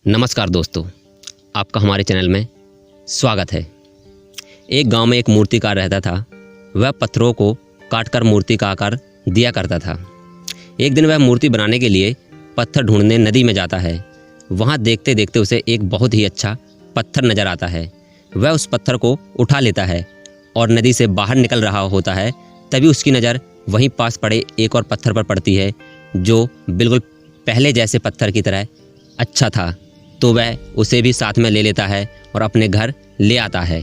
नमस्कार दोस्तों, आपका हमारे चैनल में स्वागत है। एक गांव में एक मूर्तिकार रहता था। वह पत्थरों को काटकर मूर्ति का आकार दिया करता था। एक दिन वह मूर्ति बनाने के लिए पत्थर ढूंढने नदी में जाता है। वहां देखते देखते उसे एक बहुत ही अच्छा पत्थर नज़र आता है। वह उस पत्थर को उठा लेता है और नदी से बाहर निकल रहा होता है। तभी उसकी नज़र वहीं पास पड़े एक और पत्थर पर पड़ती है जो बिल्कुल पहले जैसे पत्थर की तरह अच्छा था। तो वह उसे भी साथ में ले लेता है और अपने घर ले आता है।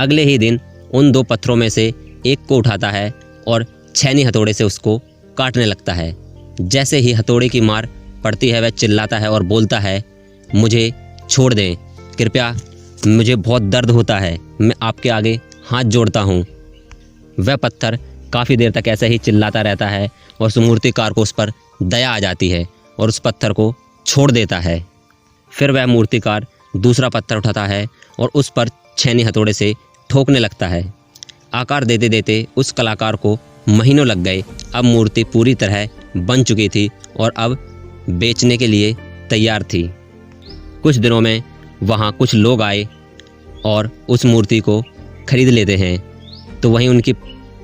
अगले ही दिन उन दो पत्थरों में से एक को उठाता है और छेनी हथौड़े से उसको काटने लगता है। जैसे ही हथौड़े की मार पड़ती है वह चिल्लाता है और बोलता है, मुझे छोड़ दें कृपया, मुझे बहुत दर्द होता है, मैं आपके आगे हाथ जोड़ता हूँ। वह पत्थर काफ़ी देर तक ऐसे ही चिल्लाता रहता है और उस मूर्तिकार को उस पर दया आ जाती है और उस पत्थर को छोड़ देता है। फिर वह मूर्तिकार दूसरा पत्थर उठाता है और उस पर छेनी हथौड़े से ठोकने लगता है। आकार देते देते उस कलाकार को महीनों लग गए। अब मूर्ति पूरी तरह बन चुकी थी और अब बेचने के लिए तैयार थी। कुछ दिनों में वहाँ कुछ लोग आए और उस मूर्ति को खरीद लेते हैं। तो वहीं उनकी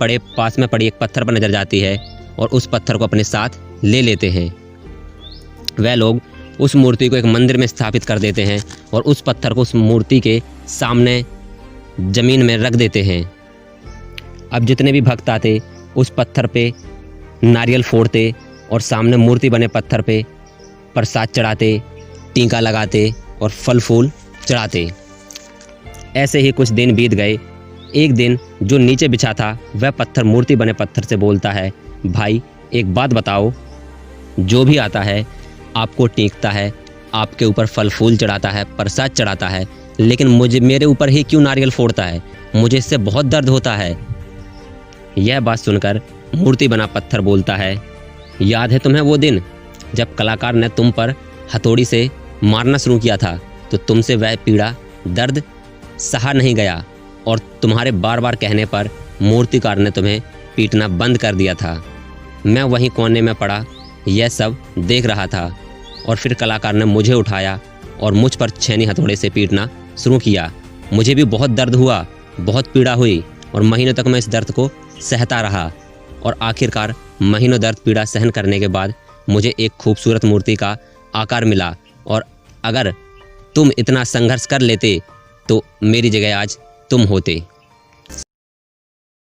पास में पड़ी एक पत्थर पर नज़र जाती है और उस पत्थर को अपने साथ ले लेते हैं। वह लोग उस मूर्ति को एक मंदिर में स्थापित कर देते हैं और उस पत्थर को उस मूर्ति के सामने ज़मीन में रख देते हैं। अब जितने भी भक्त आते उस पत्थर पे नारियल फोड़ते और सामने मूर्ति बने पत्थर पे प्रसाद चढ़ाते, टीका लगाते और फल फूल चढ़ाते। ऐसे ही कुछ दिन बीत गए। एक दिन जो नीचे बिछा था वह पत्थर मूर्ति बने पत्थर से बोलता है, भाई एक बात बताओ, जो भी आता है आपको टीकता है, आपके ऊपर फल फूल चढ़ाता है, प्रसाद चढ़ाता है, लेकिन मेरे ऊपर ही क्यों नारियल फोड़ता है? मुझे इससे बहुत दर्द होता है। यह बात सुनकर मूर्ति बना पत्थर बोलता है, याद है तुम्हें वो दिन जब कलाकार ने तुम पर हथौड़ी से मारना शुरू किया था? तो तुमसे वह पीड़ा दर्द सहा नहीं गया और तुम्हारे बार बार कहने पर मूर्तिकार ने तुम्हें पीटना बंद कर दिया था। मैं वहीं कोने में पड़ा यह सब देख रहा था और फिर कलाकार ने मुझे उठाया और मुझ पर छेनी हथौड़े से पीटना शुरू किया। मुझे भी बहुत दर्द हुआ, बहुत पीड़ा हुई और महीनों तक मैं इस दर्द को सहता रहा और आखिरकार महीनों दर्द पीड़ा सहन करने के बाद मुझे एक खूबसूरत मूर्ति का आकार मिला। और अगर तुम इतना संघर्ष कर लेते तो मेरी जगह आज तुम होते।